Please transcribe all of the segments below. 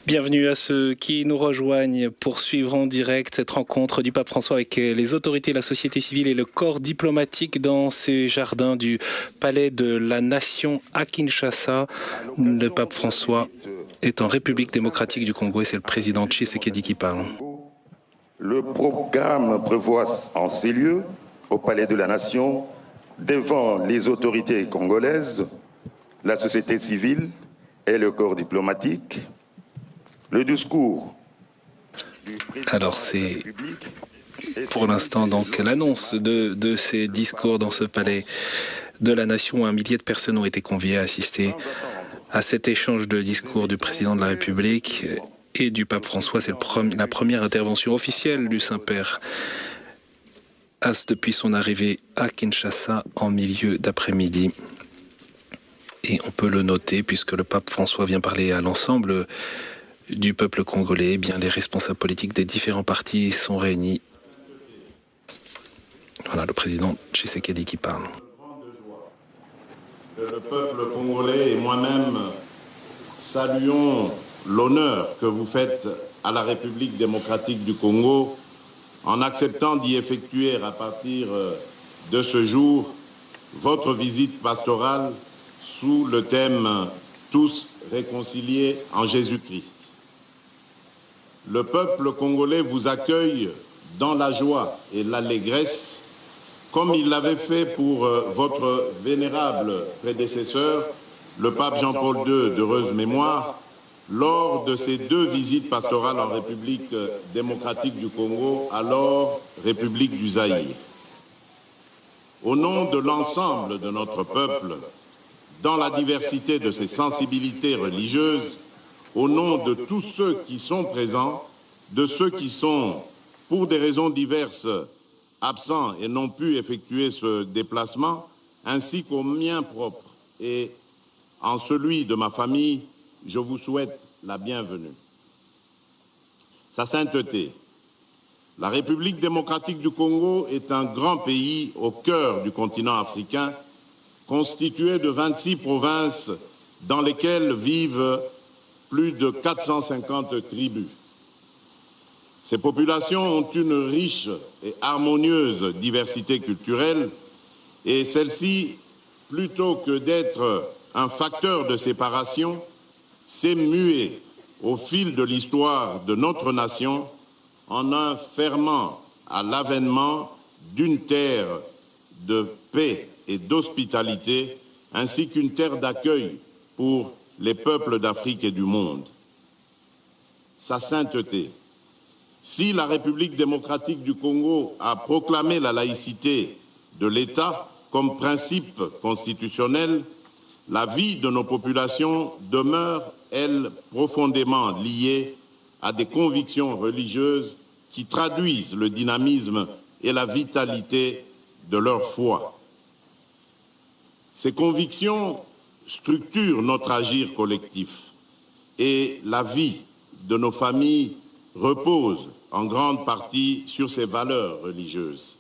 Bienvenue à ceux qui nous rejoignent pour suivre en direct cette rencontre du pape François avec les autorités, la société civile et le corps diplomatique dans ces jardins du Palais de la Nation à Kinshasa. Le pape François est en République démocratique du Congo et c'est le président Tshisekedi qui parle. Le programme prévoit en ces lieux, au Palais de la Nation, devant les autorités congolaises, la société civile et le corps diplomatique, le discours. Alors c'est pour l'instant donc l'annonce de ces discours dans ce palais de la Nation. Un millier de personnes ont été conviées à assister à cet échange de discours du président de la République et du pape François. C'est la première intervention officielle du Saint-Père depuis son arrivée à Kinshasa en milieu d'après-midi. Et on peut le noter puisque le pape François vient parler à l'ensemble du peuple congolais. Eh bien, les responsables politiques des différents partis sont réunis. Voilà le président Tshisekedi qui parle. Le peuple congolais et moi-même saluons l'honneur que vous faites à la République démocratique du Congo en acceptant d'y effectuer à partir de ce jour votre visite pastorale sous le thème « Tous réconciliés en Jésus-Christ ». Le peuple congolais vous accueille dans la joie et l'allégresse, comme il l'avait fait pour votre vénérable prédécesseur, le pape Jean-Paul II, d'heureuse mémoire, lors de ses 2 visites pastorales en République démocratique du Congo, alors République du Zaïre. Au nom de l'ensemble de notre peuple, dans la diversité de ses sensibilités religieuses, au nom de tous ceux qui sont présents, de ceux qui sont, pour des raisons diverses, absents et n'ont pu effectuer ce déplacement, ainsi qu'au mien propre et en celui de ma famille, je vous souhaite la bienvenue. Sa sainteté, la République démocratique du Congo est un grand pays au cœur du continent africain, constitué de 26 provinces dans lesquelles vivent plus de 450 tribus. Ces populations ont une riche et harmonieuse diversité culturelle et celle-ci, plutôt que d'être un facteur de séparation, s'est muée au fil de l'histoire de notre nation en un ferment à l'avènement d'une terre de paix et d'hospitalité ainsi qu'une terre d'accueil pour les peuples d'Afrique et du monde. Sa sainteté. Si la République démocratique du Congo a proclamé la laïcité de l'État comme principe constitutionnel, la vie de nos populations demeure, elle, profondément liée à des convictions religieuses qui traduisent le dynamisme et la vitalité de leur foi. Ces convictions structure notre agir collectif et la vie de nos familles repose en grande partie sur ces valeurs religieuses.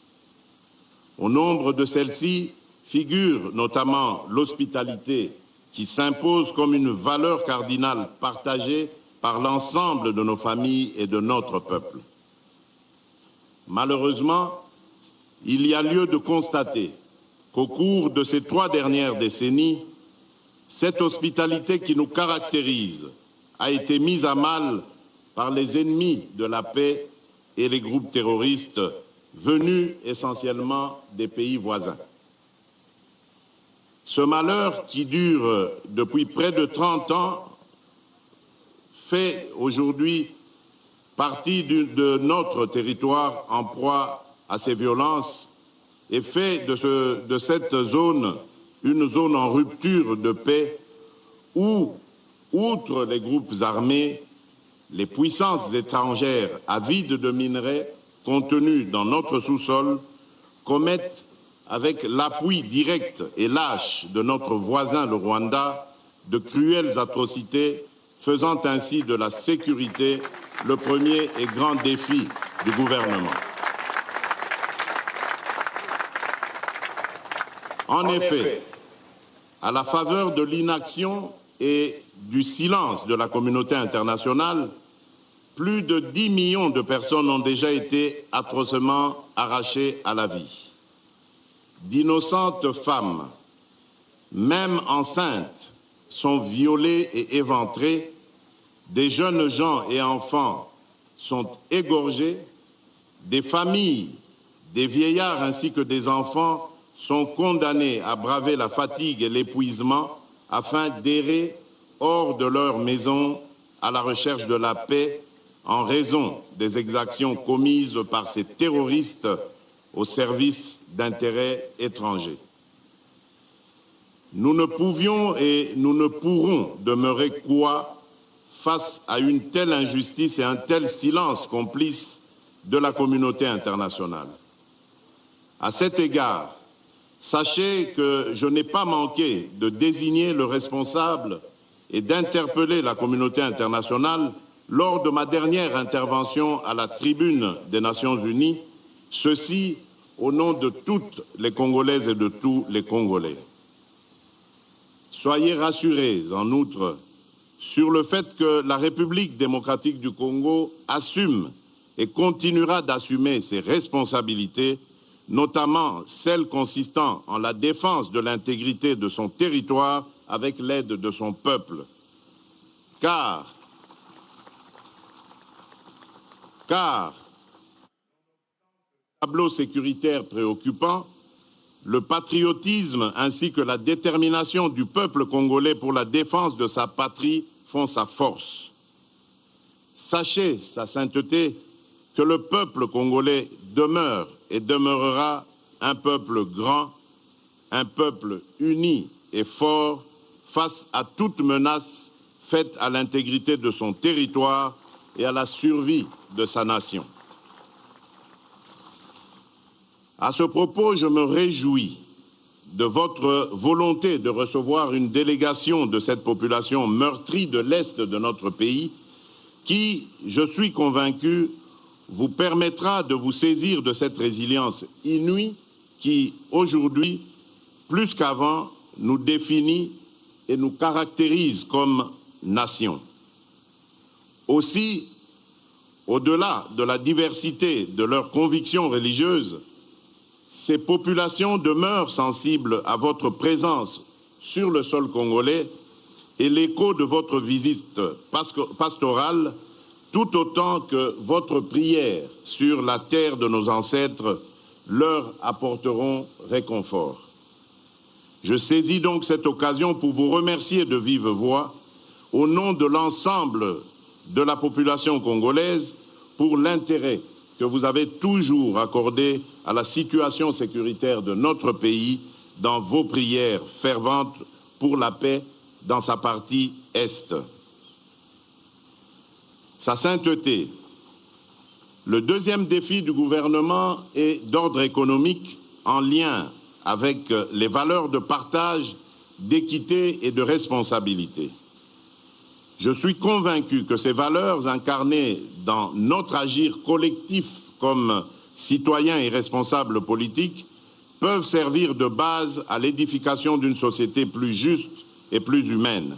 Au nombre de celles-ci figure notamment l'hospitalité qui s'impose comme une valeur cardinale partagée par l'ensemble de nos familles et de notre peuple. Malheureusement, il y a lieu de constater qu'au cours de ces 3 dernières décennies, cette hospitalité qui nous caractérise a été mise à mal par les ennemis de la paix et les groupes terroristes venus essentiellement des pays voisins. Ce malheur qui dure depuis près de 30 ans fait aujourd'hui partie de notre territoire en proie à ces violences et fait de cette zone une zone en rupture de paix où, outre les groupes armés, les puissances étrangères avides de minerais contenus dans notre sous-sol commettent avec l'appui direct et lâche de notre voisin le Rwanda, de cruelles atrocités, faisant ainsi de la sécurité le premier et grand défi du gouvernement. En effet, à la faveur de l'inaction et du silence de la communauté internationale, plus de 10 millions de personnes ont déjà été atrocement arrachées à la vie. D'innocentes femmes, même enceintes, sont violées et éventrées. Des jeunes gens et enfants sont égorgés. Des familles, des vieillards ainsi que des enfants sont condamnés à braver la fatigue et l'épuisement afin d'errer hors de leur maison à la recherche de la paix en raison des exactions commises par ces terroristes au service d'intérêts étrangers. Nous ne pouvions et nous ne pourrons demeurer cois face à une telle injustice et un tel silence complice de la communauté internationale. À cet égard, sachez que je n'ai pas manqué de désigner le responsable et d'interpeller la communauté internationale lors de ma dernière intervention à la tribune des Nations Unies, ceci au nom de toutes les Congolaises et de tous les Congolais. Soyez rassurés, en outre, sur le fait que la République démocratique du Congo assume et continuera d'assumer ses responsabilités, notamment celles consistant en la défense de l'intégrité de son territoire avec l'aide de son peuple. Car tableau sécuritaire préoccupant, le patriotisme ainsi que la détermination du peuple congolais pour la défense de sa patrie font sa force. Sachez, sa sainteté, que le peuple congolais demeure et demeurera un peuple grand, un peuple uni et fort face à toute menace faite à l'intégrité de son territoire et à la survie de sa nation. À ce propos, je me réjouis de votre volonté de recevoir une délégation de cette population meurtrie de l'Est de notre pays qui, je suis convaincu, vous permettra de vous saisir de cette résilience inouïe qui, aujourd'hui, plus qu'avant, nous définit et nous caractérise comme nation. Aussi, au-delà de la diversité de leurs convictions religieuses, ces populations demeurent sensibles à votre présence sur le sol congolais et l'écho de votre visite pastorale, tout autant que votre prière sur la terre de nos ancêtres leur apporteront réconfort. Je saisis donc cette occasion pour vous remercier de vive voix, au nom de l'ensemble de la population congolaise, pour l'intérêt que vous avez toujours accordé à la situation sécuritaire de notre pays dans vos prières ferventes pour la paix dans sa partie Est. Sa sainteté. Le deuxième défi du gouvernement est d'ordre économique en lien avec les valeurs de partage, d'équité et de responsabilité. Je suis convaincu que ces valeurs incarnées dans notre agir collectif comme citoyens et responsables politiques peuvent servir de base à l'édification d'une société plus juste et plus humaine.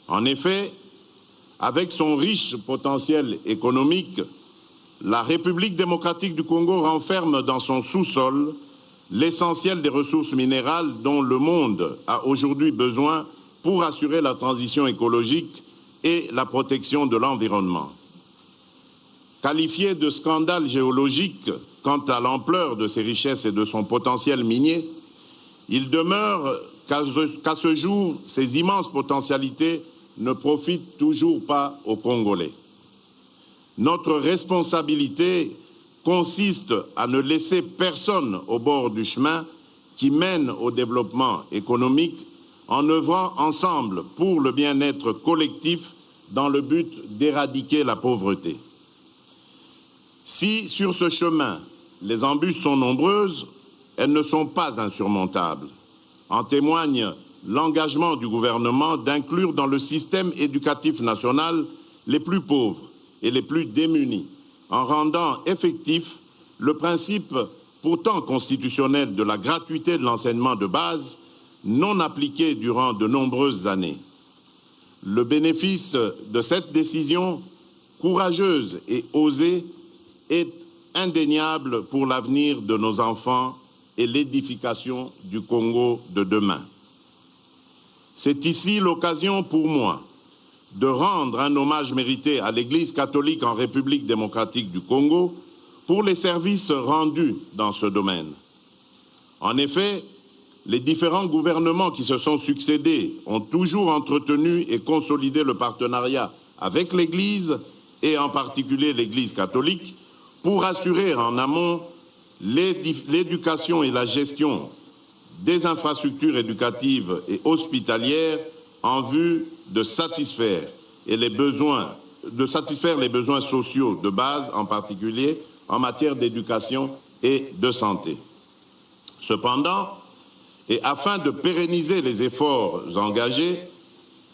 En effet, avec son riche potentiel économique, la République démocratique du Congo renferme dans son sous-sol l'essentiel des ressources minérales dont le monde a aujourd'hui besoin pour assurer la transition écologique et la protection de l'environnement. Qualifié de scandale géologique quant à l'ampleur de ses richesses et de son potentiel minier, il demeure qu'à ce jour, ces immenses potentialités ne profitent toujours pas aux Congolais. Notre responsabilité consiste à ne laisser personne au bord du chemin qui mène au développement économique en œuvrant ensemble pour le bien-être collectif dans le but d'éradiquer la pauvreté. Si sur ce chemin, les embûches sont nombreuses, elles ne sont pas insurmontables. En témoigne l'engagement du gouvernement d'inclure dans le système éducatif national les plus pauvres et les plus démunis, en rendant effectif le principe pourtant constitutionnel de la gratuité de l'enseignement de base, non appliqué durant de nombreuses années. Le bénéfice de cette décision courageuse et osée est indéniable pour l'avenir de nos enfants et l'édification du Congo de demain. C'est ici l'occasion pour moi de rendre un hommage mérité à l'Église catholique en République démocratique du Congo pour les services rendus dans ce domaine. En effet, les différents gouvernements qui se sont succédés ont toujours entretenu et consolidé le partenariat avec l'Église, et en particulier l'Église catholique, pour assurer en amont l'éducation et la gestion des infrastructures éducatives et hospitalières en vue de satisfaire les besoins sociaux de base, en particulier en matière d'éducation et de santé. Cependant, et afin de pérenniser les efforts engagés,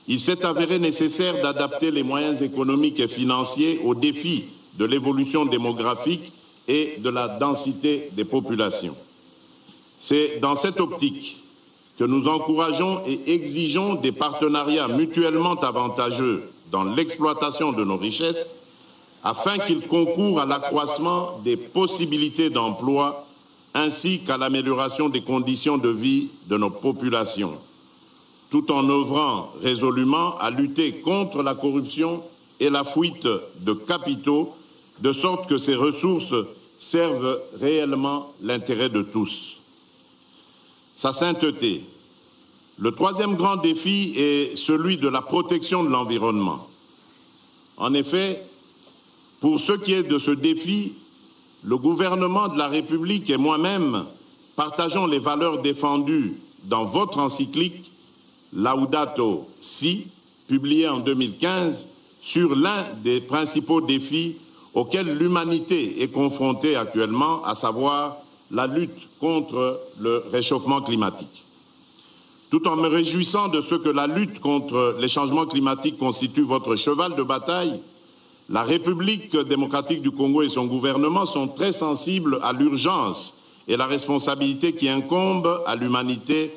il s'est avéré nécessaire d'adapter les moyens économiques et financiers aux défis de l'évolution démographique et de la densité des populations. C'est dans cette optique que nous encourageons et exigeons des partenariats mutuellement avantageux dans l'exploitation de nos richesses, afin qu'ils concourent à l'accroissement des possibilités d'emploi ainsi qu'à l'amélioration des conditions de vie de nos populations, tout en œuvrant résolument à lutter contre la corruption et la fuite de capitaux, de sorte que ces ressources servent réellement l'intérêt de tous. Sa sainteté. Le troisième grand défi est celui de la protection de l'environnement. En effet, pour ce qui est de ce défi, le gouvernement de la République et moi-même partageons les valeurs défendues dans votre encyclique Laudato Si, publiée en 2015, sur l'un des principaux défis auxquels l'humanité est confrontée actuellement, à savoir la lutte contre le réchauffement climatique. Tout en me réjouissant de ce que la lutte contre les changements climatiques constitue votre cheval de bataille, la République démocratique du Congo et son gouvernement sont très sensibles à l'urgence et la responsabilité qui incombe à l'humanité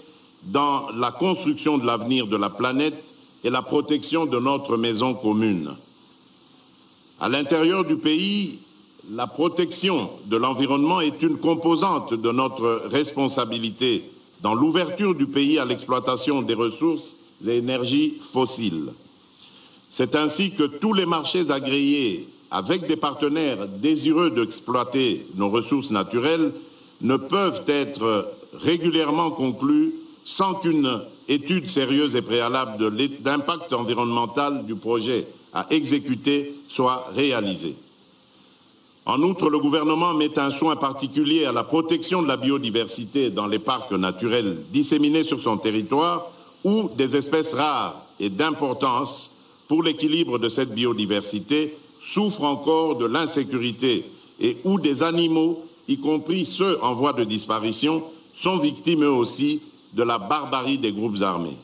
dans la construction de l'avenir de la planète et la protection de notre maison commune. À l'intérieur du pays, la protection de l'environnement est une composante de notre responsabilité dans l'ouverture du pays à l'exploitation des ressources et énergies fossiles. C'est ainsi que tous les marchés agréés avec des partenaires désireux d'exploiter nos ressources naturelles ne peuvent être régulièrement conclus sans qu'une étude sérieuse et préalable d'impact environnemental du projet à exécuter soit réalisée. En outre, le gouvernement met un soin particulier à la protection de la biodiversité dans les parcs naturels disséminés sur son territoire où des espèces rares et d'importance pour l'équilibre de cette biodiversité souffrent encore de l'insécurité et où des animaux, y compris ceux en voie de disparition, sont victimes eux aussi de la barbarie des groupes armés.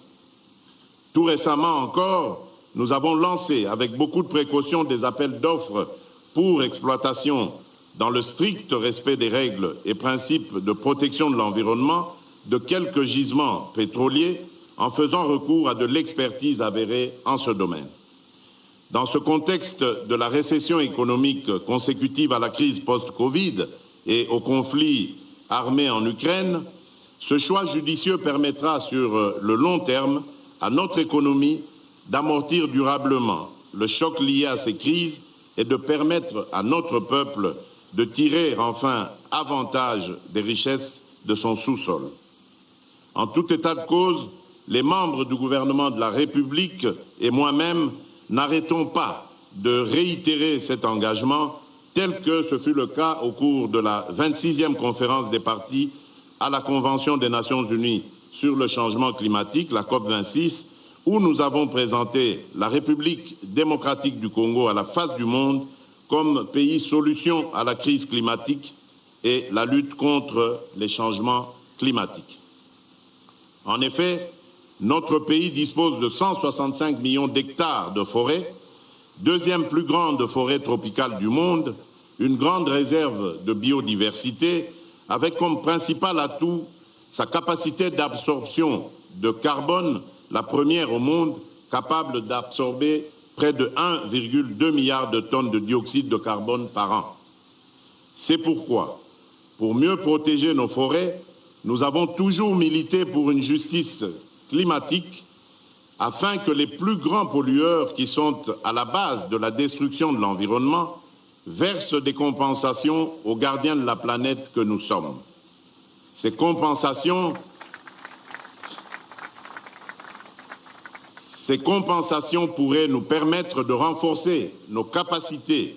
Tout récemment encore, nous avons lancé avec beaucoup de précautions des appels d'offres pour exploitation dans le strict respect des règles et principes de protection de l'environnement de quelques gisements pétroliers en faisant recours à de l'expertise avérée en ce domaine. Dans ce contexte de la récession économique consécutive à la crise post-Covid et au conflit armé en Ukraine, ce choix judicieux permettra sur le long terme à notre économie d'amortir durablement le choc lié à ces crises et de permettre à notre peuple de tirer enfin avantage des richesses de son sous-sol. En tout état de cause, les membres du gouvernement de la République et moi-même n'arrêtons pas de réitérer cet engagement tel que ce fut le cas au cours de la 26e conférence des parties à la Convention des Nations Unies sur le changement climatique, la COP26, où nous avons présenté la République démocratique du Congo à la face du monde comme pays solution à la crise climatique et la lutte contre les changements climatiques. En effet, notre pays dispose de 165 millions d'hectares de forêt, deuxième plus grande forêt tropicale du monde, une grande réserve de biodiversité, avec comme principal atout sa capacité d'absorption de carbone, la première au monde, capable d'absorber près de 1,2 milliard de tonnes de dioxyde de carbone par an. C'est pourquoi, pour mieux protéger nos forêts, nous avons toujours milité pour une justice climatique afin que les plus grands pollueurs qui sont à la base de la destruction de l'environnement versent des compensations aux gardiens de la planète que nous sommes. Ces compensations pourraient nous permettre de renforcer nos capacités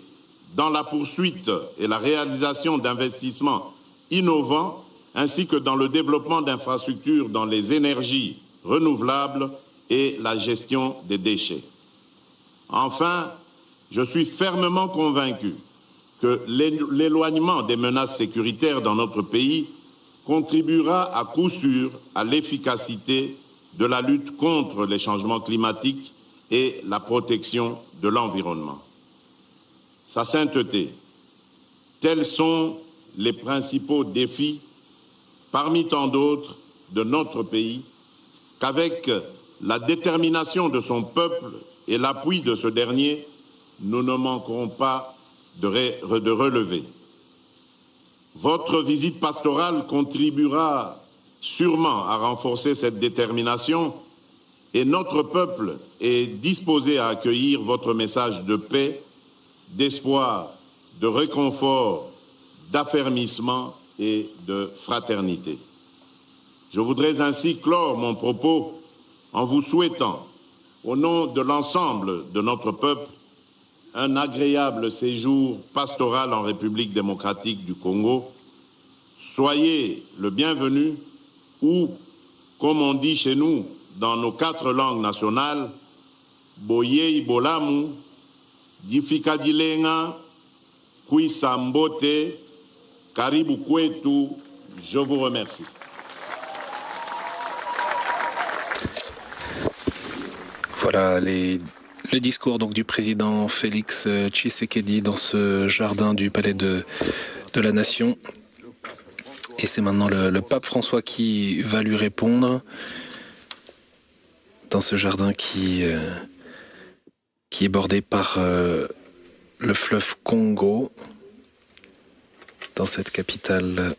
dans la poursuite et la réalisation d'investissements innovants, ainsi que dans le développement d'infrastructures dans les énergies renouvelables et la gestion des déchets. Enfin, je suis fermement convaincu que l'éloignement des menaces sécuritaires dans notre pays contribuera à coup sûr à l'efficacité de la lutte contre les changements climatiques et la protection de l'environnement. Sa sainteté, tels sont les principaux défis, parmi tant d'autres, de notre pays, qu'avec la détermination de son peuple et l'appui de ce dernier, nous ne manquerons pas de relever. Votre visite pastorale contribuera sûrement à renforcer cette détermination et notre peuple est disposé à accueillir votre message de paix, d'espoir, de réconfort, d'affermissement et de fraternité. Je voudrais ainsi clore mon propos en vous souhaitant, au nom de l'ensemble de notre peuple, un agréable séjour pastoral en République démocratique du Congo. Soyez le bienvenu ou, comme on dit chez nous dans nos 4 langues nationales, Boye Bolamu, Difikadilenga, Kuisambote, Karibu Kwetu, je vous remercie. Voilà le discours donc du président Félix Tshisekedi dans ce jardin du Palais de la Nation. Et c'est maintenant le pape François qui va lui répondre dans ce jardin qui est bordé par le fleuve Congo, dans cette capitale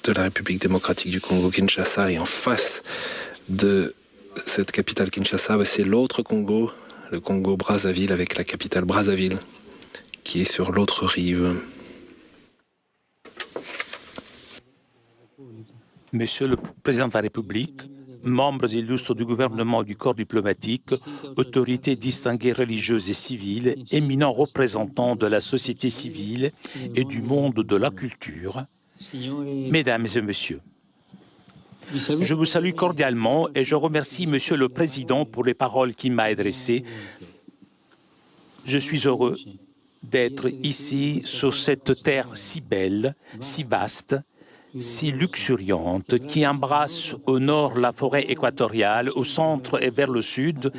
de la République démocratique du Congo, Kinshasa, et en face de cette capitale Kinshasa, c'est l'autre Congo, le Congo Brazzaville, avec la capitale Brazzaville, qui est sur l'autre rive. Monsieur le Président de la République, membres illustres du gouvernement et du corps diplomatique, autorités distinguées religieuses et civiles, éminents représentants de la société civile et du monde de la culture, Mesdames et Messieurs, je vous salue cordialement et je remercie Monsieur le Président pour les paroles qu'il m'a adressées. Je suis heureux d'être ici sur cette terre si belle, si vaste, si luxuriante, qui embrasse au nord la forêt équatoriale, au centre et vers le sud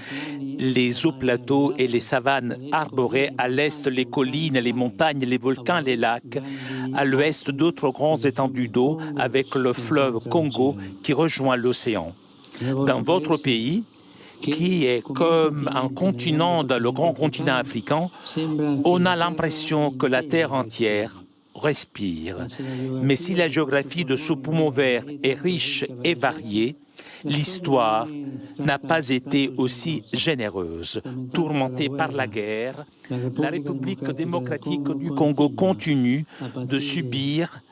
les hauts plateaux et les savanes arborées, à l'est les collines, les montagnes, les volcans, les lacs, à l'ouest d'autres grands étendues d'eau avec le fleuve Congo qui rejoint l'océan. Dans votre pays, qui est comme un continent dans le grand continent africain, on a l'impression que la terre entière respire. Mais si la géographie de ce poumon vert est riche et variée, l'histoire n'a pas été aussi généreuse. Tourmentée par la guerre, la République démocratique du Congo continue de subir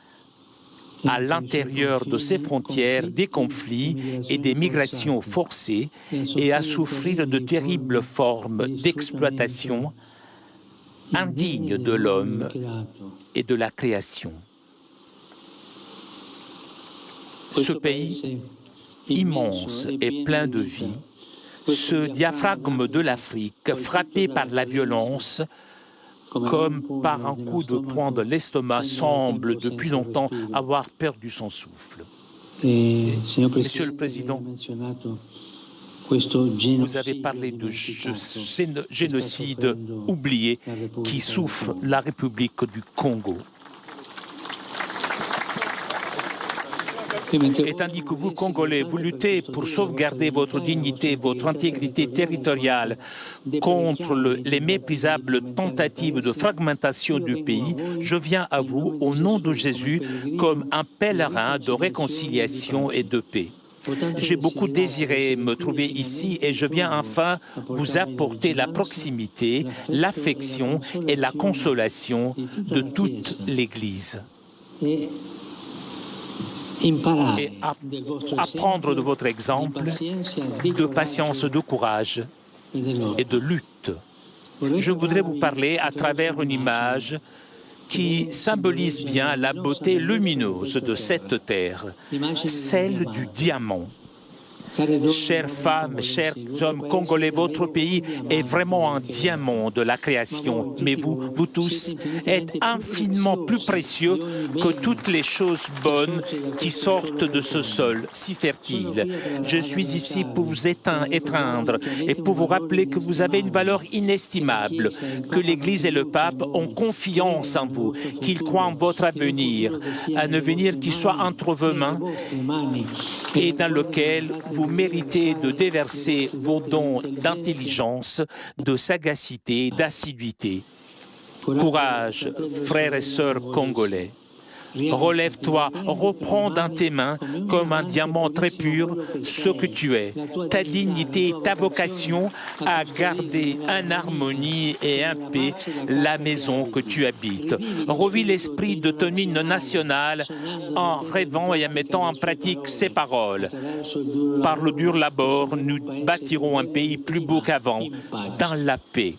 à l'intérieur de ses frontières des conflits et des migrations forcées et à souffrir de terribles formes d'exploitation indignes de l'homme et de la création. Ce pays immense et plein de vie, ce diaphragme de l'Afrique frappé par la violence, comme par un coup de poing de l'estomac, semble depuis longtemps avoir perdu son souffle. Monsieur le Président, vous avez parlé de génocide oublié qui souffre la République du Congo. Et tandis que vous, Congolais, vous luttez pour sauvegarder votre dignité, votre intégrité territoriale contre les méprisables tentatives de fragmentation du pays, je viens à vous, au nom de Jésus, comme un pèlerin de réconciliation et de paix. J'ai beaucoup désiré me trouver ici et je viens enfin vous apporter la proximité, l'affection et la consolation de toute l'Église. Et apprendre de votre exemple de patience, de courage et de lutte. Je voudrais vous parler à travers une image qui symbolise bien la beauté lumineuse de cette terre, celle du diamant. Chères femmes, chers hommes congolais, votre pays est vraiment un diamant de la création. Mais vous tous, êtes infiniment plus précieux que toutes les choses bonnes qui sortent de ce sol si fertile. Je suis ici pour vous étreindre et pour vous rappeler que vous avez une valeur inestimable, que l'Église et le pape ont confiance en vous, qu'ils croient en votre avenir, un avenir qui soit entre vos mains et dans lequel vous méritez de déverser vos dons d'intelligence, de sagacité, d'assiduité. Courage, frères et sœurs congolais. Relève-toi, reprends dans tes mains, comme un diamant très pur, ce que tu es, ta dignité, ta vocation à garder en harmonie et en paix la maison que tu habites. Revis l'esprit de ton hymne national en rêvant et en mettant en pratique ces paroles. Par le dur labeur, nous bâtirons un pays plus beau qu'avant, dans la paix.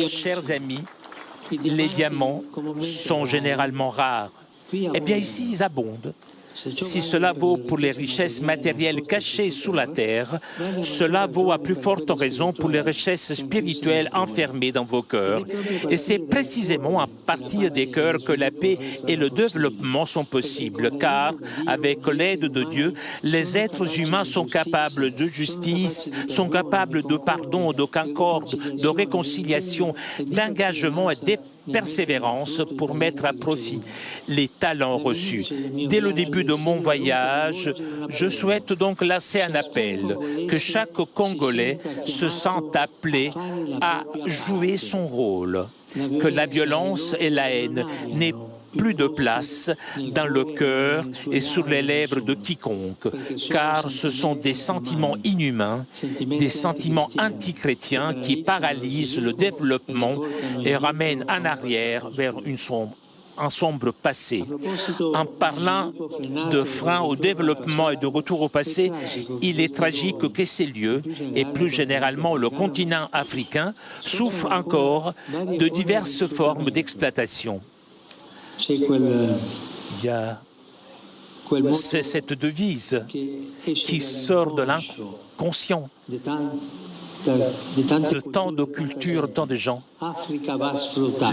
Chers amis, les diamants sont généralement rares. Eh bien ici, ils abondent. Si cela vaut pour les richesses matérielles cachées sous la terre, cela vaut à plus forte raison pour les richesses spirituelles enfermées dans vos cœurs. Et c'est précisément à partir des cœurs que la paix et le développement sont possibles, car avec l'aide de Dieu, les êtres humains sont capables de justice, sont capables de pardon, de concorde, de réconciliation, d'engagement et de persévérance pour mettre à profit les talents reçus. Dès le début de mon voyage, je souhaite donc lancer un appel, que chaque Congolais se sente appelé à jouer son rôle, que la violence et la haine n'aient plus de place dans le cœur et sur les lèvres de quiconque, car ce sont des sentiments inhumains, des sentiments antichrétiens qui paralysent le développement et ramènent en arrière vers un sombre passé. En parlant de frein au développement et de retour au passé, il est tragique que ces lieux, et plus généralement le continent africain, souffrent encore de diverses formes d'exploitation. C'est cette devise qui sort de l'inconscient de tant de cultures, tant de gens.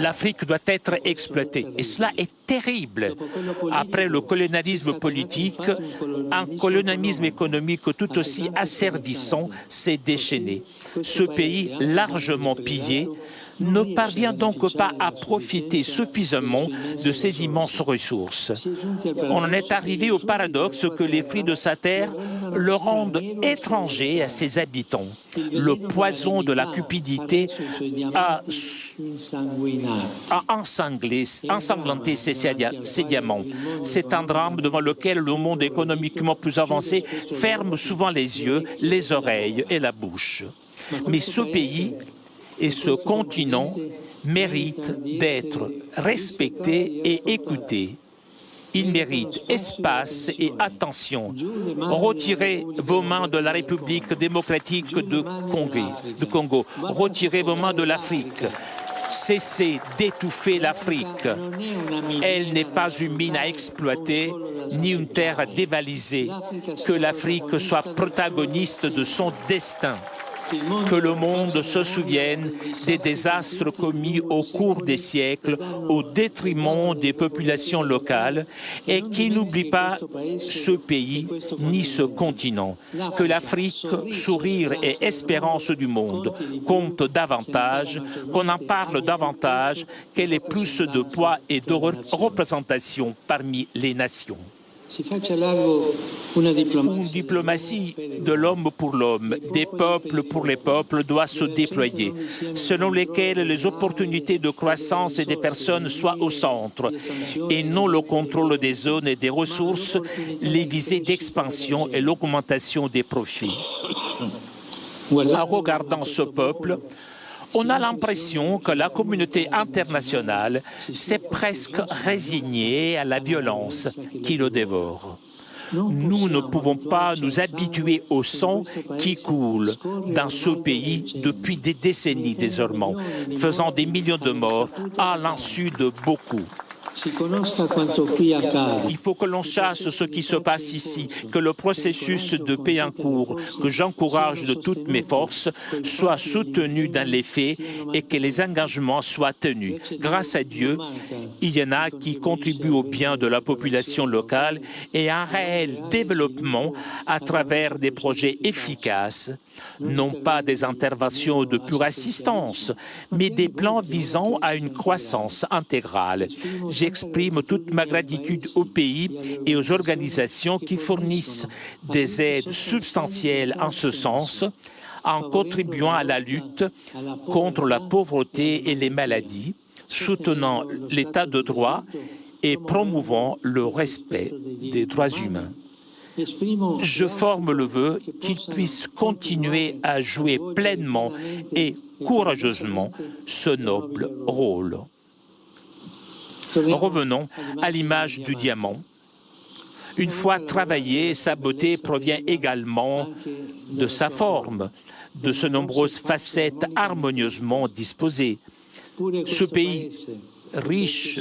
L'Afrique doit être exploitée. Et cela est terrible. Après le colonialisme politique, un colonialisme économique tout aussi asservissant s'est déchaîné. Ce pays, largement pillé, ne parvient donc pas à profiter suffisamment de ces immenses ressources. On en est arrivé au paradoxe que les fruits de sa terre le rendent étranger à ses habitants. Le poison de la cupidité a ensanglanté ces diamants. C'est un drame devant lequel le monde économiquement plus avancé ferme souvent les yeux, les oreilles et la bouche. Mais ce pays et ce continent méritent d'être respectés et écoutés. Ils méritent espace et attention. Retirez vos mains de la République démocratique de Congo. Retirez vos mains de l'Afrique. Cessez d'étouffer l'Afrique. Elle n'est pas une mine à exploiter, ni une terre à dévaliser. Que l'Afrique soit protagoniste de son destin. que le monde se souvienne des désastres commis au cours des siècles au détriment des populations locales et qu'il n'oublie pas ce pays ni ce continent. Que l'Afrique, sourire et espérance du monde, compte davantage, qu'on en parle davantage, qu'elle ait plus de poids et de représentation parmi les nations. Une diplomatie de l'homme pour l'homme, des peuples pour les peuples doit se déployer, selon lesquelles les opportunités de croissance des personnes soient au centre et non le contrôle des zones et des ressources, les visées d'expansion et l'augmentation des profits. En regardant ce peuple, on a l'impression que la communauté internationale s'est presque résignée à la violence qui le dévore. Nous ne pouvons pas nous habituer au sang qui coule dans ce pays depuis des décennies désormais, faisant des millions de morts à l'insu de beaucoup. Il faut que l'on sache ce qui se passe ici, que le processus de paix en cours, que j'encourage de toutes mes forces, soit soutenu dans les faits et que les engagements soient tenus. Grâce à Dieu, il y en a qui contribuent au bien de la population locale et à un réel développement à travers des projets efficaces, non pas des interventions de pure assistance, mais des plans visant à une croissance intégrale. J'exprime toute ma gratitude au pays et aux organisations qui fournissent des aides substantielles en ce sens, en contribuant à la lutte contre la pauvreté et les maladies, soutenant l'état de droit et promouvant le respect des droits humains. Je forme le vœu qu'ils puissent continuer à jouer pleinement et courageusement ce noble rôle. Revenons à l'image du diamant. Une fois travaillée, sa beauté provient également de sa forme, de ses nombreuses facettes harmonieusement disposées. Ce pays, riche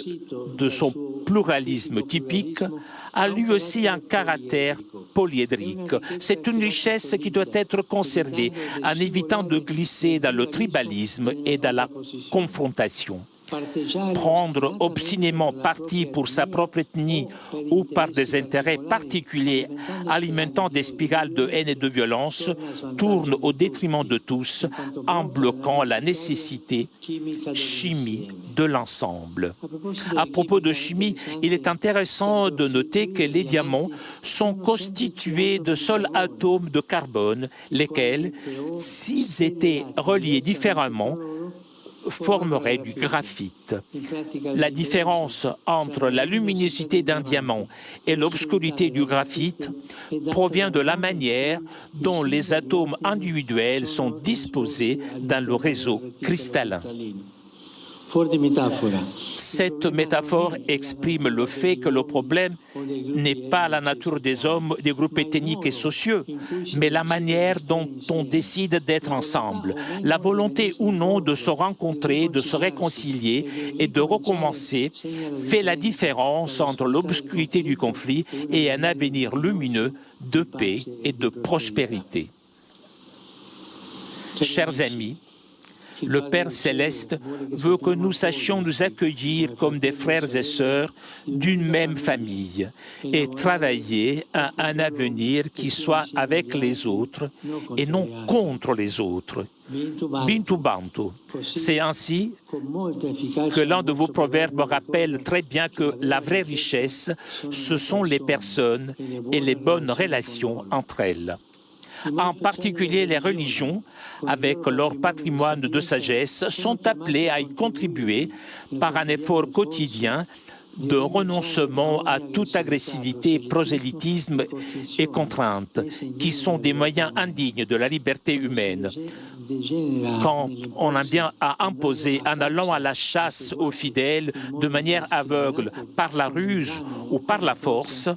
de son pluralisme typique, a lui aussi un caractère polyédrique. C'est une richesse qui doit être conservée en évitant de glisser dans le tribalisme et dans la confrontation. Prendre obstinément parti pour sa propre ethnie ou par des intérêts particuliers alimentant des spirales de haine et de violence tourne au détriment de tous en bloquant la nécessité chimie de l'ensemble. À propos de chimie, il est intéressant de noter que les diamants sont constitués de seuls atomes de carbone, lesquels, s'ils étaient reliés différemment, formerait du graphite. La différence entre la luminosité d'un diamant et l'obscurité du graphite provient de la manière dont les atomes individuels sont disposés dans le réseau cristallin. Cette métaphore exprime le fait que le problème n'est pas la nature des hommes, des groupes ethniques et sociaux, mais la manière dont on décide d'être ensemble, la volonté ou non de se rencontrer, de se réconcilier et de recommencer fait la différence entre l'obscurité du conflit et un avenir lumineux de paix et de prospérité. Chers amis, le Père Céleste veut que nous sachions nous accueillir comme des frères et sœurs d'une même famille et travailler à un avenir qui soit avec les autres et non contre les autres. Bintu Bantu. C'est ainsi que l'un de vos proverbes rappelle très bien que la vraie richesse, ce sont les personnes et les bonnes relations entre elles. En particulier, les religions, avec leur patrimoine de sagesse, sont appelées à y contribuer par un effort quotidien de renoncement à toute agressivité, prosélytisme et contrainte, qui sont des moyens indignes de la liberté humaine. Quand on en vient à imposer en allant à la chasse aux fidèles de manière aveugle, par la ruse ou par la force,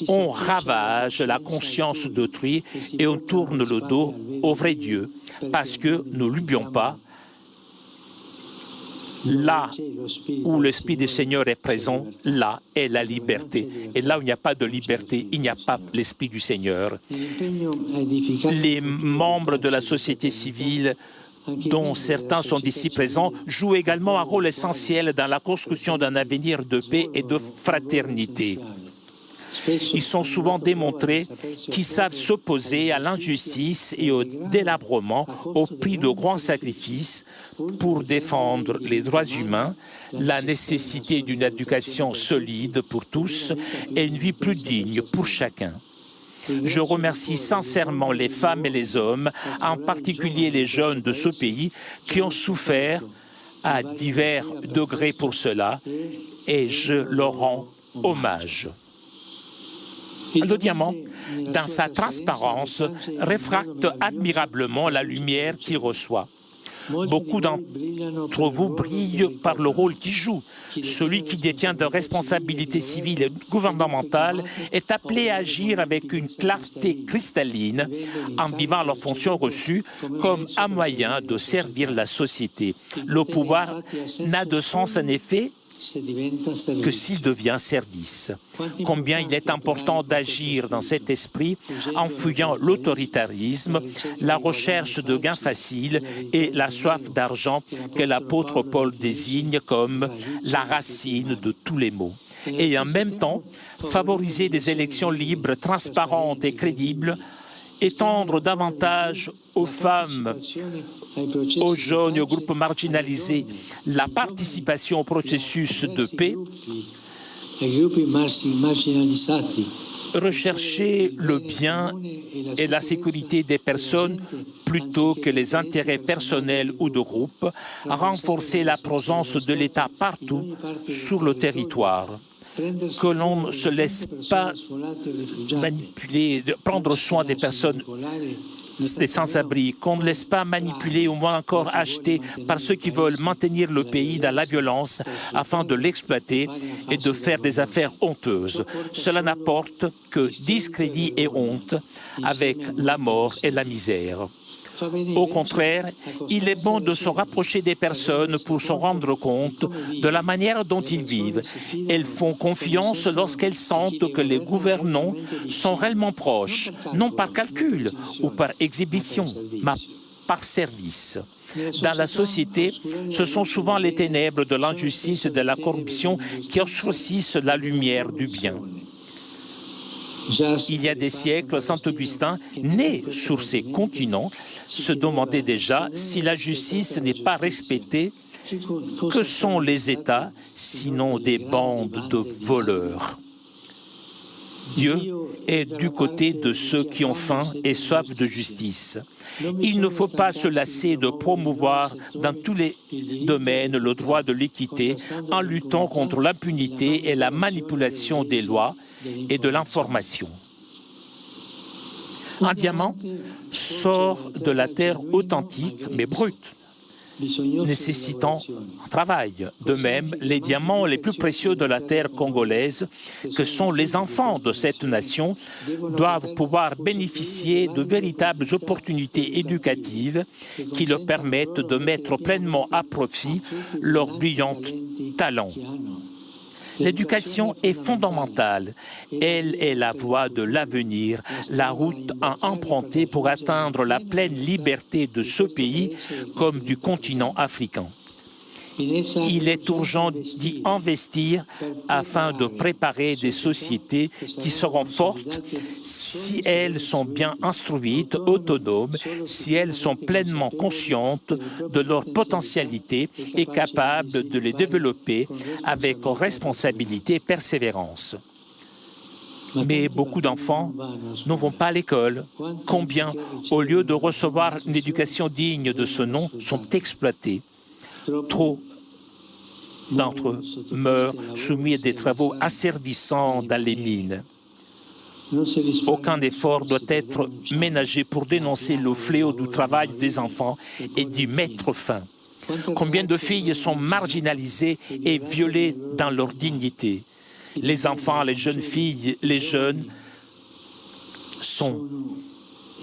on ravage la conscience d'autrui et on tourne le dos au vrai Dieu, parce que, ne l'oublions pas, Là où l'Esprit du Seigneur est présent, là est la liberté. Et là où il n'y a pas de liberté, il n'y a pas l'Esprit du Seigneur. Les membres de la société civile, dont certains sont ici présents, jouent également un rôle essentiel dans la construction d'un avenir de paix et de fraternité. Ils sont souvent démontrés qu'ils savent s'opposer à l'injustice et au délabrement au prix de grands sacrifices pour défendre les droits humains, la nécessité d'une éducation solide pour tous et une vie plus digne pour chacun. Je remercie sincèrement les femmes et les hommes, en particulier les jeunes de ce pays, qui ont souffert à divers degrés pour cela, et je leur rends hommage. Le diamant, dans sa transparence, réfracte admirablement la lumière qu'il reçoit. Beaucoup d'entre vous brillent par le rôle qu'il joue. Celui qui détient de responsabilités civiles et gouvernementales est appelé à agir avec une clarté cristalline en vivant leurs fonctions reçues comme un moyen de servir la société. Le pouvoir n'a de sens en effet que s'il devient service. Combien il est important d'agir dans cet esprit en fuyant l'autoritarisme, la recherche de gains faciles et la soif d'argent que l'apôtre Paul désigne comme la racine de tous les maux. Et en même temps, favoriser des élections libres, transparentes et crédibles, étendre davantage aux femmes, aux jeunes et aux groupes marginalisés la participation au processus de paix, rechercher le bien et la sécurité des personnes plutôt que les intérêts personnels ou de groupes, renforcer la présence de l'État partout sur le territoire. Que l'on ne se laisse pas manipuler, prendre soin des personnes des sans-abri, qu'on ne laisse pas manipuler ou moins encore acheter par ceux qui veulent maintenir le pays dans la violence afin de l'exploiter et de faire des affaires honteuses. Cela n'apporte que discrédit et honte avec la mort et la misère. Au contraire, il est bon de se rapprocher des personnes pour se rendre compte de la manière dont ils vivent. Elles font confiance lorsqu'elles sentent que les gouvernants sont réellement proches, non par calcul ou par exhibition, mais par service. Dans la société, ce sont souvent les ténèbres de l'injustice et de la corruption qui obscurcissent la lumière du bien. Il y a des siècles, Saint Augustin, né sur ces continents, se demandait déjà si la justice n'est pas respectée, que sont les États, sinon des bandes de voleurs? Dieu est du côté de ceux qui ont faim et soif de justice. Il ne faut pas se lasser de promouvoir dans tous les domaines le droit de l'équité en luttant contre l'impunité et la manipulation des lois et de l'information. Un diamant sort de la terre authentique mais brute, nécessitant un travail. De même, les diamants les plus précieux de la terre congolaise, que sont les enfants de cette nation, doivent pouvoir bénéficier de véritables opportunités éducatives qui leur permettent de mettre pleinement à profit leurs brillants talents. L'éducation est fondamentale. Elle est la voie de l'avenir, la route à emprunter pour atteindre la pleine liberté de ce pays comme du continent africain. Il est urgent d'y investir afin de préparer des sociétés qui seront fortes si elles sont bien instruites, autonomes, si elles sont pleinement conscientes de leur potentialité et capables de les développer avec responsabilité et persévérance. Mais beaucoup d'enfants ne vont pas à l'école. Combien, au lieu de recevoir une éducation digne de ce nom, sont exploités? Trop d'entre eux meurent soumis à des travaux asservissants dans les mines. Aucun effort doit être ménagé pour dénoncer le fléau du travail des enfants et d'y mettre fin. Combien de filles sont marginalisées et violées dans leur dignité? Les enfants, les jeunes filles, les jeunes sont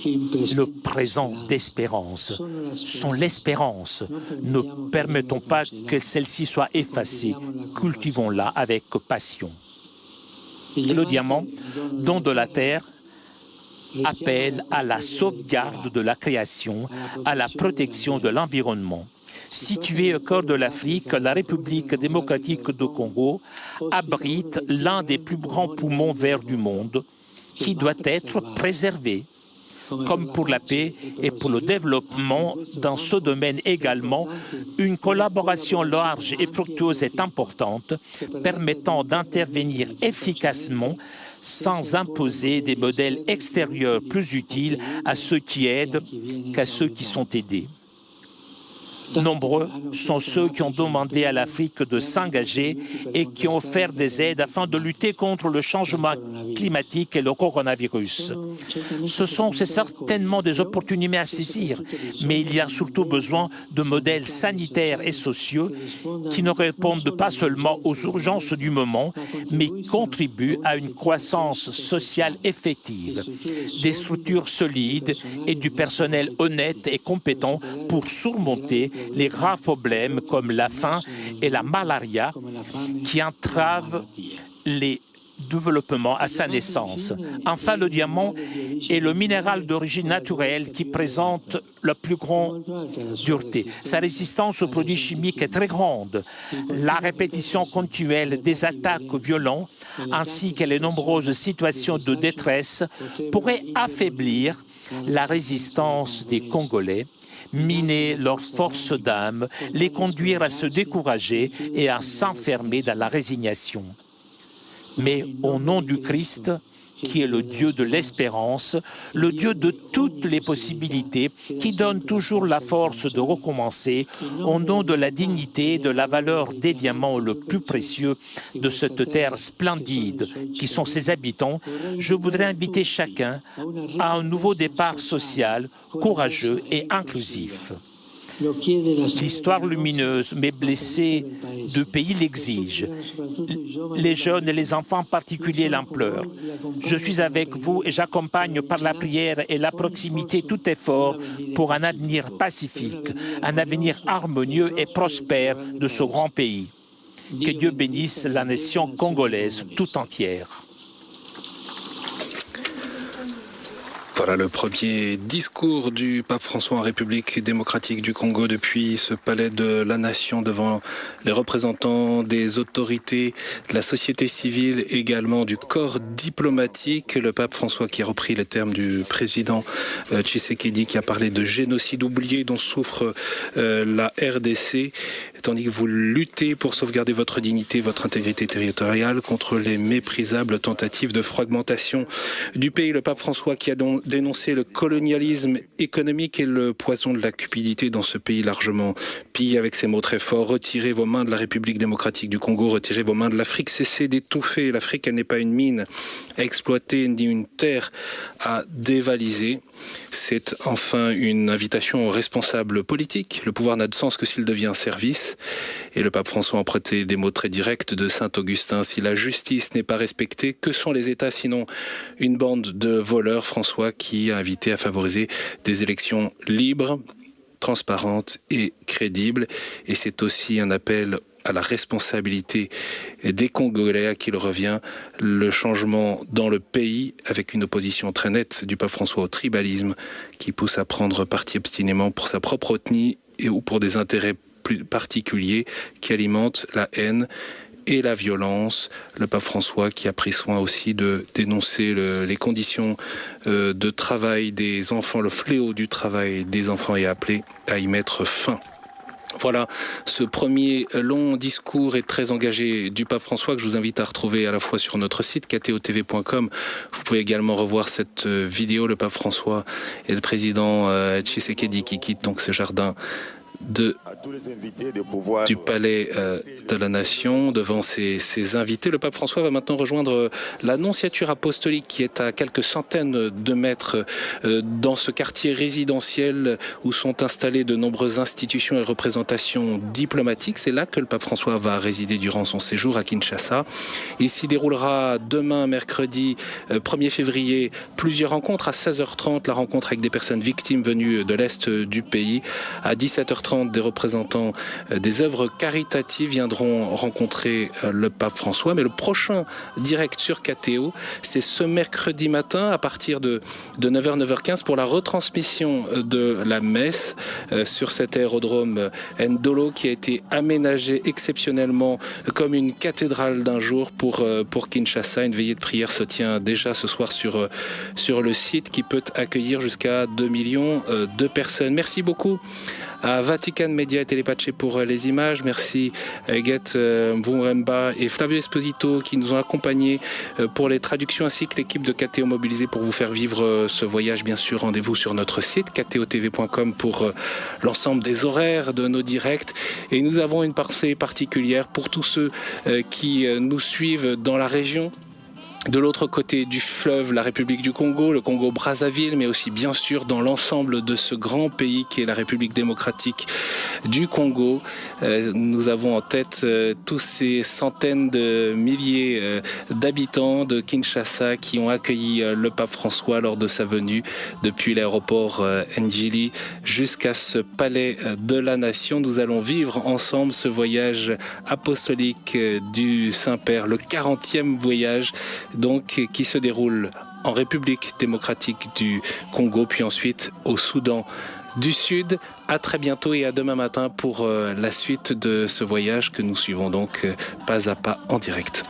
le présent d'espérance, sont l'espérance. Ne permettons pas que celle-ci soit effacée. Cultivons-la avec passion. Le diamant, don de la terre, appelle à la sauvegarde de la création, à la protection de l'environnement. Située au cœur de l'Afrique, la République démocratique du Congo abrite l'un des plus grands poumons verts du monde qui doit être préservé. Comme pour la paix et pour le développement dans ce domaine également, une collaboration large et fructueuse est importante, permettant d'intervenir efficacement sans imposer des modèles extérieurs plus utiles à ceux qui aident qu'à ceux qui sont aidés. Nombreux sont ceux qui ont demandé à l'Afrique de s'engager et qui ont offert des aides afin de lutter contre le changement climatique et le coronavirus. Ce sont certainement des opportunités à saisir, mais il y a surtout besoin de modèles sanitaires et sociaux qui ne répondent pas seulement aux urgences du moment, mais contribuent à une croissance sociale effective, des structures solides et du personnel honnête et compétent pour surmonter les graves problèmes comme la faim et la malaria qui entravent les développements à sa naissance. Enfin, le diamant est le minéral d'origine naturelle qui présente la plus grande dureté. Sa résistance aux produits chimiques est très grande. La répétition continuelle des attaques violentes ainsi que les nombreuses situations de détresse pourraient affaiblir la résistance des Congolais, miner leur force d'âme, les conduire à se décourager et à s'enfermer dans la résignation. Mais au nom du Christ, qui est le Dieu de l'espérance, le Dieu de toutes les possibilités, qui donne toujours la force de recommencer, au nom de la dignité et de la valeur des diamants le plus précieux de cette terre splendide qui sont ses habitants, je voudrais inviter chacun à un nouveau départ social, courageux et inclusif. L'histoire lumineuse, mais blessée du pays l'exige. Les jeunes et les enfants en particulier l'implorent. Je suis avec vous et j'accompagne par la prière et la proximité tout effort pour un avenir pacifique, un avenir harmonieux et prospère de ce grand pays. Que Dieu bénisse la nation congolaise tout entière. Voilà le premier discours du pape François en République démocratique du Congo depuis ce palais de la Nation devant les représentants des autorités, de la société civile, également du corps diplomatique. Le pape François qui a repris les termes du président Tshisekedi qui a parlé de génocide oublié dont souffre la RDC, tandis que vous luttez pour sauvegarder votre dignité, votre intégrité territoriale contre les méprisables tentatives de fragmentation du pays. Le pape François qui a donc dénoncé le colonialisme économique et le poison de la cupidité dans ce pays largement pillé avec ces mots très forts. Retirez vos mains de la République démocratique du Congo, retirez vos mains de l'Afrique, cessez d'étouffer. L'Afrique, elle n'est pas une mine à exploiter, ni une terre à dévaliser. C'est enfin une invitation aux responsables politiques. Le pouvoir n'a de sens que s'il devient un service. Et le pape François a emprunté des mots très directs de saint Augustin. Si la justice n'est pas respectée, que sont les États sinon une bande de voleurs? François qui a invité à favoriser des élections libres, transparentes et crédibles. Et c'est aussi un appel à la responsabilité des Congolais à qui il revient le changement dans le pays avec une opposition très nette du pape François au tribalisme qui pousse à prendre parti obstinément pour sa propre ethnie ou pour des intérêts plus particuliers qui alimentent la haine et la violence. Le pape François qui a pris soin aussi de dénoncer les conditions de travail des enfants, le fléau du travail des enfants et appelé à y mettre fin. Voilà, ce premier long discours et très engagé du pape François que je vous invite à retrouver à la fois sur notre site ktotv.com. Vous pouvez également revoir cette vidéo, le pape François et le président Tshisekedi qui quitte donc ce jardin du palais de la Nation devant ses invités. Le pape François va maintenant rejoindre la nonciature apostolique qui est à quelques centaines de mètres dans ce quartier résidentiel où sont installées de nombreuses institutions et représentations diplomatiques. C'est là que le pape François va résider durant son séjour à Kinshasa. Il s'y déroulera demain, mercredi 1er février, plusieurs rencontres. À 16h30, la rencontre avec des personnes victimes venues de l'Est du pays. À 17h30, des représentants des œuvres caritatives viendront rencontrer le pape François. Mais le prochain direct sur KTO, c'est ce mercredi matin à partir de 9h, 9h15 pour la retransmission de la messe sur cet aérodrome Ndolo qui a été aménagé exceptionnellement comme une cathédrale d'un jour pour Kinshasa. Une veillée de prière se tient déjà ce soir sur le site qui peut accueillir jusqu'à 2 millions de personnes. Merci beaucoup à Vatican Media et Télépaché pour les images. Merci Guette Mvumremba et Flavio Esposito qui nous ont accompagnés pour les traductions ainsi que l'équipe de KTO mobilisée pour vous faire vivre ce voyage. Bien sûr, rendez-vous sur notre site ktotv.com pour l'ensemble des horaires de nos directs. Et nous avons une pensée particulière pour tous ceux qui nous suivent dans la région. De l'autre côté du fleuve, la République du Congo, le Congo-Brazzaville, mais aussi bien sûr dans l'ensemble de ce grand pays qui est la République démocratique du Congo. Nous avons en tête tous ces centaines de milliers d'habitants de Kinshasa qui ont accueilli le pape François lors de sa venue depuis l'aéroport Njili jusqu'à ce palais de la Nation. Nous allons vivre ensemble ce voyage apostolique du Saint-Père, le 40e voyage donc qui se déroule en République démocratique du Congo, puis ensuite au Soudan du Sud. À très bientôt et à demain matin pour la suite de ce voyage que nous suivons donc pas à pas en direct.